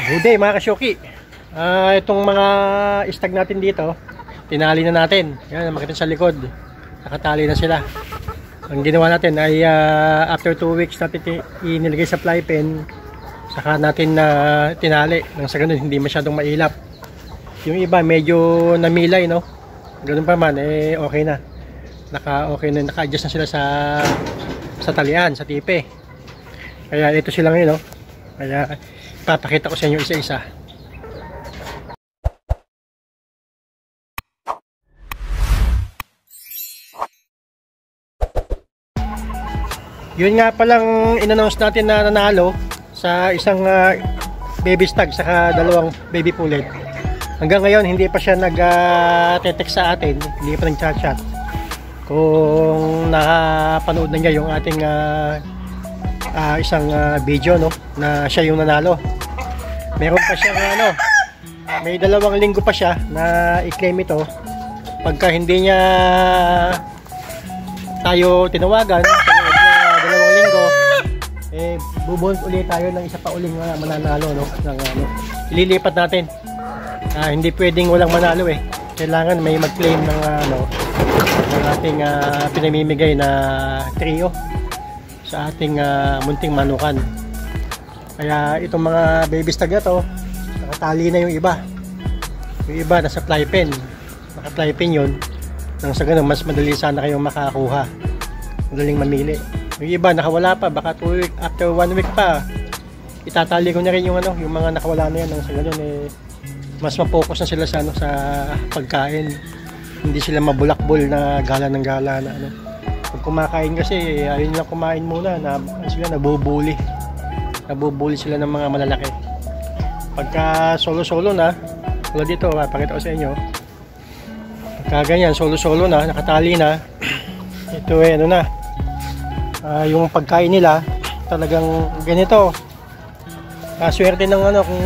Good day mga kasyoki. Itong mga istag natin dito, tinali na natin. Yan, makita sa likod. Nakatali na sila. Ang ginawa natin ay after 2 weeks natin inilagay sa fly pen. Saka natin tinali. Nang sa ganun hindi masyadong mailap. Yung iba medyo namilay, no? Ganun pa man, okay na. Okay na, naka-adjust na sila sa talian, sa tipe. Kaya ito sila ngayon, no? Kaya papakita ko sa inyo isa-isa. Yun nga palang in-announce natin na nanalo sa isang baby stag saka dalawang baby pullet. Hanggang ngayon hindi pa siya nag-text sa atin, hindi pa nag-chat. Kung nakapanood na niya yung ating isang video, no, na siya yung nanalo. Meron pa siyang may 2 linggo pa siya na i-claim ito. Pagka hindi niya tayo tinawagan sa loob na 2 linggo, bubuhos ulit tayo ng isa pa uling mananalo, no, ililipat natin. Hindi pwedeng walang manalo kailangan may mag-claim ng ng ating pinamimigay na trio sa ating munting manukan. Kaya itong mga baby stag na to, nakatali na yung iba. Yung iba nasa fly pen. Naka-fly pen yun. Nang sa ganun, mas madali sana kayong makakuha. Madaling mamili. Yung iba nakawala pa, baka 2 weeks, after 1 week pa, itatali ko na rin yung yung mga nakawala na yan. Nang sa ganun, mas ma-focus na sila sa pagkain. Hindi sila mabulakbol na gala ng gala na Pag kumakain kasi, ayun lang kumain muna, sila nabubuli sila ng mga malalaki. Pagka solo-solo na, tulad dito, pakita ko sa inyo. Pagka ganyan, solo-solo na, nakatali na, ito yung pagkain nila, talagang ganito. Swerte ng kung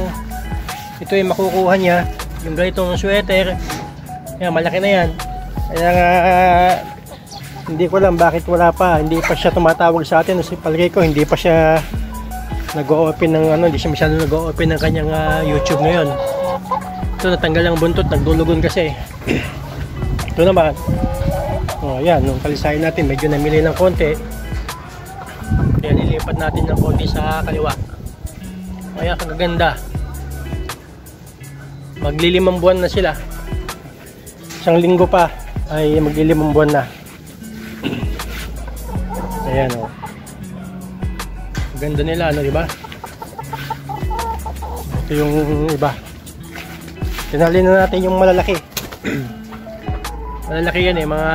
ito yung makukuha niya, yung ganitong sweater, yan, malaki na yan. Kaya hindi ko alam bakit hindi pa siya tumatawag sa atin. Kasi palagay ko hindi pa siya nag-o-open ng hindi siya masyado nag-o-open ng kanyang YouTube ngayon. Ito natanggal ang buntot, nagdulugon kasi. Ito naman, yan, nung kalisahin natin medyo namili ng konti. Kaya nilipat natin ng konti sa kaliwa. Kaya kagaganda. Magli5 buwan na sila. 1 linggo pa ay magli5 buwan na. Ayan, ganda nila, di ba? Ito yung iba. Tinali na natin yung malalaki. Malalaki yan mga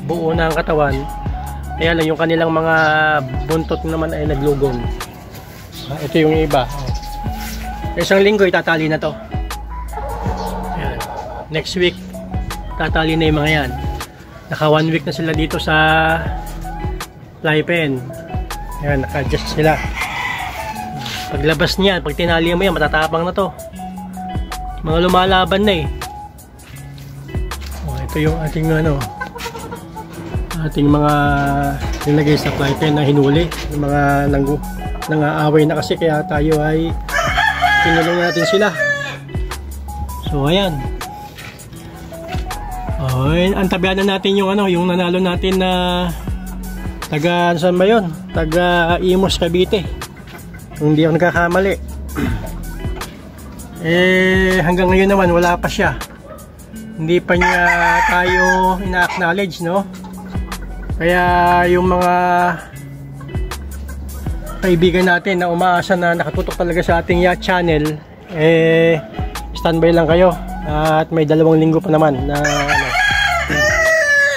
buo na ang katawan. Kaya lang yung kanilang mga buntot naman ay naglugong. Ito yung iba. 1 linggo itatali na to. Ayan. Next week tatali na yung mga yan. Naka 1 week na sila dito sa fly pen. Ayan, naka-adjust sila. Paglabas niya, pag tinali mo yan, matatapang na to. Mga lumalaban na ito yung ating ating mga nilagay sa fly pen na hinuli. Yung mga nangaaway na kasi, kaya tayo ay pinulong natin sila. So ayan. Antabayan na natin yung yung nanalo natin na taga saan ba yun? Taga Imos, Cavite. Kung hindi ako nagkakamali. Hanggang ngayon naman wala pa siya. Hindi pa niya tayo ina-acknowledge, no? Kaya yung mga kaibigan natin na umaasa na nakatutok talaga sa ating channel, standby lang kayo. At may 2 linggo pa naman na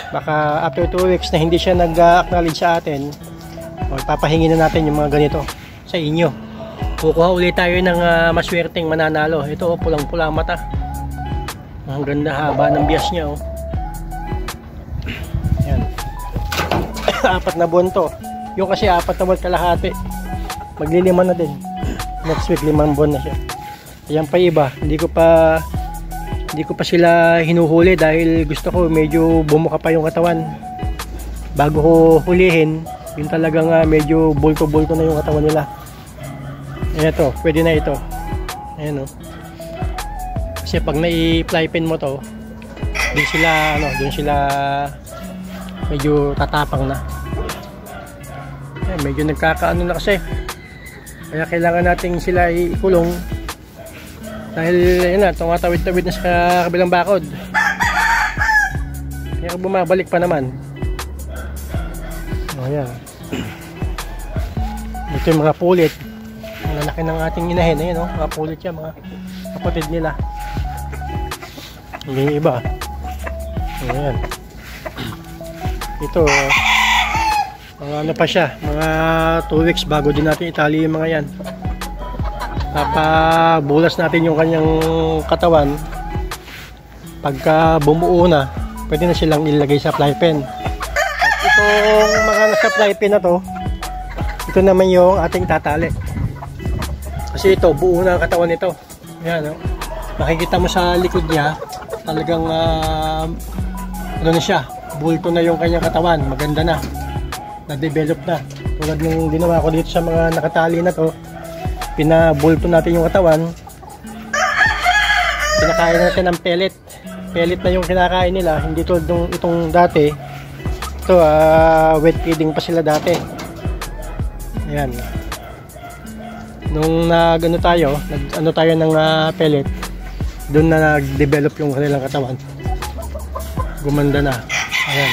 baka after 2 weeks na hindi siya nag-acknowledge sa atin, papahingin na natin yung mga ganito sa inyo. Kukuha ulit tayo ng maswerteng mananalo. Ito pulang-pula mata. Ang ganda, haba ng bias niya. Yan. 4 na buwan to. Yung kasi 4 na buwan kalahati. Magli5 na din. Next week 5 buwan na siya. Yan pa iba. Hindi ko pa sila hinuhuli dahil gusto ko medyo bumuka pa yung katawan bago ko hulihin. Yung talagang medyo bulto-bulto na yung katawan nila. Ito, pwede na ito. Ayan o. Kasi pag nai-fly pin mo to, doon sila medyo tatapang na. Ayan, medyo nagkakaano na kasi. Kaya kailangan natin sila ikulong. Dahil yun na, tumatawid-tawid na sa kabilang bakod. Kaya bumabalik pa naman. O ayan. Ito yung mga pulit. Ang lalaki ng ating inahin. Ayan o, mga pulit yan, mga kapatid nila. Hindi yung iba. Ayan. Ito, mga ano pa siya, mga 2 weeks bago din natin itali yung mga yan. Papabulas natin yung kanyang katawan. Pagka bumuo na, pwede na silang ilagay sa fly pen. At itong mga nasa fly pen na to, ito naman yung ating tatali. Kasi ito, buo na ang katawan nito. Ayan, no? Makikita mo sa likod niya, talagang ano na siya, bulto na yung kanyang katawan, maganda na, na-develop na. Tulad ng ginawa ko dito sa mga nakatali na to, pinabulto natin yung katawan, kinakain natin ng pellet. Pellet na yung kinakain nila, hindi tulad itong dati. Ito, wet feeding pa sila dati. Ayan. Nung nag-ano tayo ng pellet, doon na nag-develop yung kanilang katawan. Gumanda na. Ayan.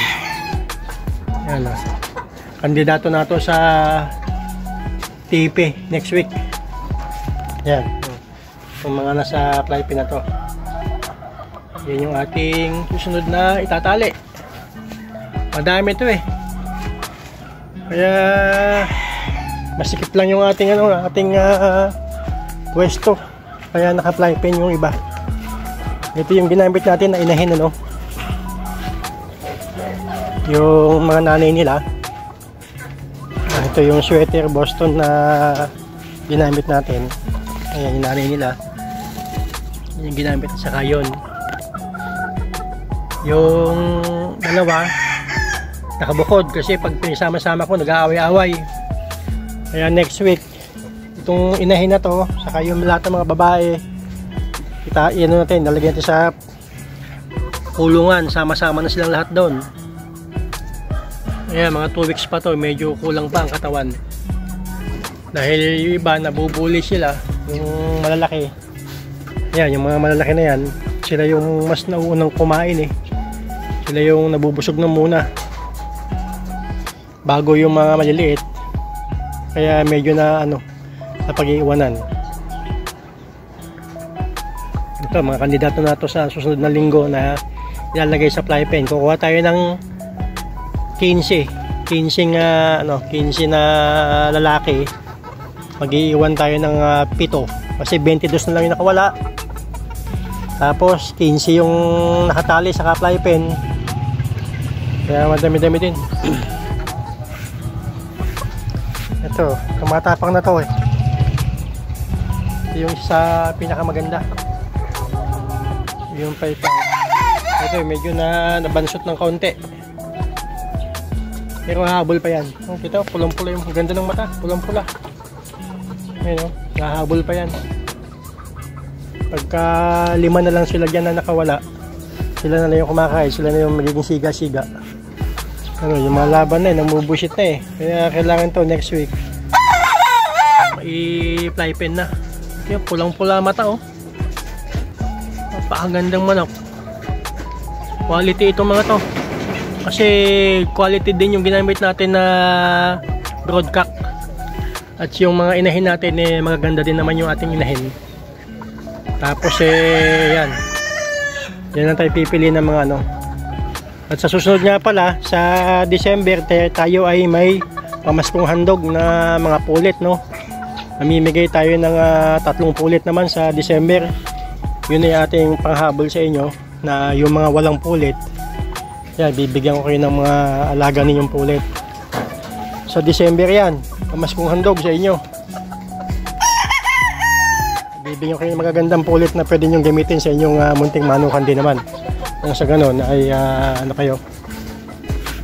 Ayan na. Kandidato na to sa TP next week. Ayan. Yung mga nasa fly pin na to. Yan yung ating susunod na itatali. Madami to eh. Kaya masikip lang yung ating pwesto. Kaya naka-fly pin yung iba. Ito yung ginamit natin na inahin, ano? Yung mga nanay nila. Ito yung sweater Boston na ginamit natin. Ayan yung nanay nila. Yung ginamit sa kayon. Yung dalawa nakabukod kasi pag pinisama-sama ko nag-aaway-aaway. Kaya next week itong inahin na to, saka yung lahat ng mga babae, ano natin, nalagyan natin sa kulungan, sama-sama na silang lahat doon. Ayan, mga 2 weeks pa to, medyo kulang pa ang katawan. Dahil yung iba, nabubuli sila, yung malalaki. Ayan, yung mga malalaki na yan, sila yung mas nauunang kumain eh. Sila yung nabubusog na muna. Bago yung mga maliliit. Kaya medyo na napag-iiwanan. Ito, mga kandidato na to sa susunod na linggo na ilalagay sa fly pen. Kukuha tayo ng 15 na lalaki. Mag-iiwan tayo ng 7 kasi 22 na lang yung nakawala. Tapos 15 yung nakatali sa fly pen. Kaya madami-dami din. Ito, tumatapang na to eh. Ito yung isa pinakamaganda. Yung paipang. Ito medyo nabansot ng kaunti. Pero hahabol pa yan. Kita, pulang-pula yung ganda ng mata. Pulang-pula. Ayun, nahabol pa yan. Pagka 5 na lang sila dyan na nakawala, sila na lang yung kumakain. Sila na yung magiging siga-siga. Yung mga laban na namubushit na eh. Kaya kailangan to next week i-fly pen na. Yung pulang-pula mata oh. Napakagandang manok. Quality itong mga to. Kasi quality din yung ginamit natin na broadcock. At yung mga inahin natin eh magaganda din naman yung ating inahin. Tapos yan. Yan ang tayo pipili ng mga At sa susunod nga pala, sa December, tayo ay may pamaskong handog na mga pulit, no? Namimigay tayo ng 3 pulit naman sa December. Yun ay ating panghabol sa inyo na yung mga walang pulit. Yan, bibigyan ko kayo ng mga alaga ninyong pulit. Sa December yan, pamaskong handog sa inyo. Bibigyan ko kayo ng magagandang pulit na pwede nyong gamitin sa inyong munting manukan din naman. Kung sa ganun ay kayo,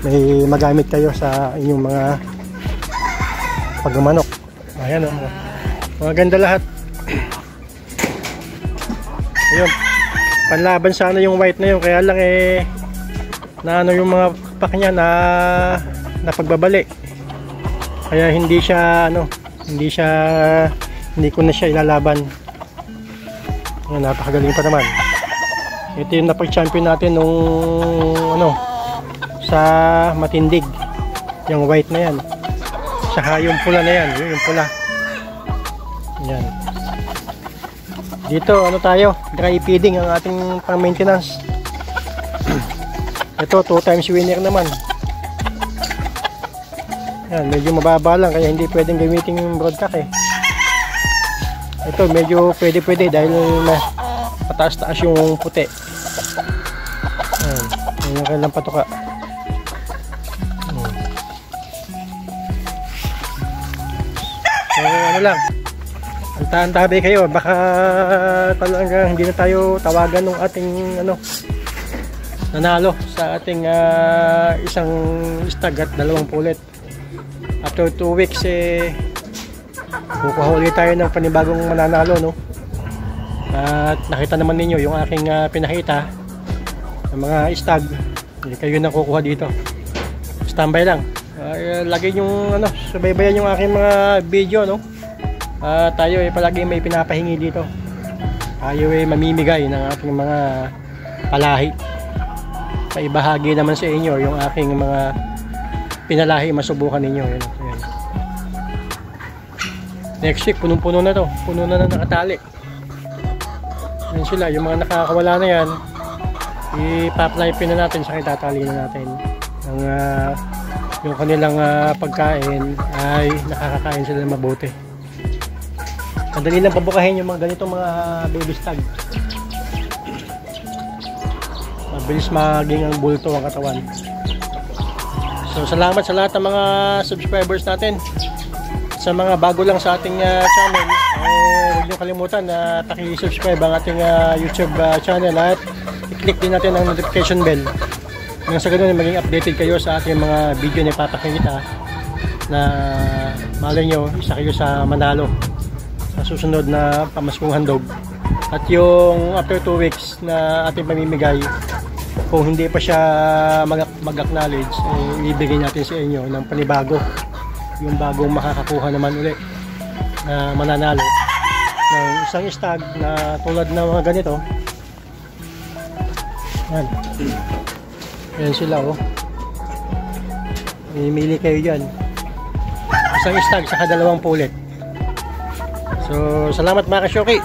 may magamit kayo sa inyong mga pagmanok. Ayan mga ganda lahat. Ayun, panlaban sana yung white na yun, kaya lang na ano yung mga pack niya na pagbabali. Kaya hindi ko na siya ilalaban. Ayun, napakagaling pa naman. Ito yung napag-champion natin nung sa Matindig. Yung white na yan. Saka yung pula na yan, yung pula. Yan. Dito tayo, dry feeding ang ating pang maintenance. Ito 2 times winner naman. Yan, medyo mababa lang kaya hindi pwedeng gamitin yung broadcast Ito medyo pwede dahil pataas-taas yung puti. Yan, yung kailang patuka. So lang, antabi kayo, baka talagang hindi na tayo tawagan ng ating nanalo sa ating isang stag at 2 pulit. After 2 weeks kukuha ulit tayo ng panibagong mananalo, no? At nakita naman ninyo yung aking pinakita ng mga stag. Hindi kayo na kukuha dito. Standby lang. Lagi yung subaybayan yung aking mga video, no? Tayo palagi may pinapahingi dito. Tayo mamimigay ng ating mga palahi. Paibahagi naman sa inyo yung aking mga pinalahi, masubukan ninyo. Yan. Next week punong-puno na to. Puno na nakatali. Yan sila, yung mga nakakawala na yan, ipaplaypin na natin, saka itatali na natin yung kanilang pagkain ay nakakakain sila na mabuti. Madali lang pabukahin yung mga ganitong mga baby stag. Mabilis maging ang bulto ang katawan. So salamat sa lahat ng mga subscribers natin. Sa mga bago lang sa ating channel, huwag niyo kalimutan na paki-subscribe ang ating YouTube channel at i-click din natin ang notification bell. Nang sa ganun maging updated kayo sa ating mga video na ipapakita na malay nyo, isa kayo sa manalo sa susunod na pamaskong handog. At yung after 2 weeks na ating pamimigay, kung hindi pa siya mag-acknowledge, ibigay natin sa inyo ng panibago, yung bagong makakakuha naman ulit na mananalo ng isang stag na tulad ng mga ganito. Yan. Yan sila, Mimili kayo dyan. Isang stag saka 2 pulit. So salamat mga kasyoki.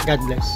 God bless.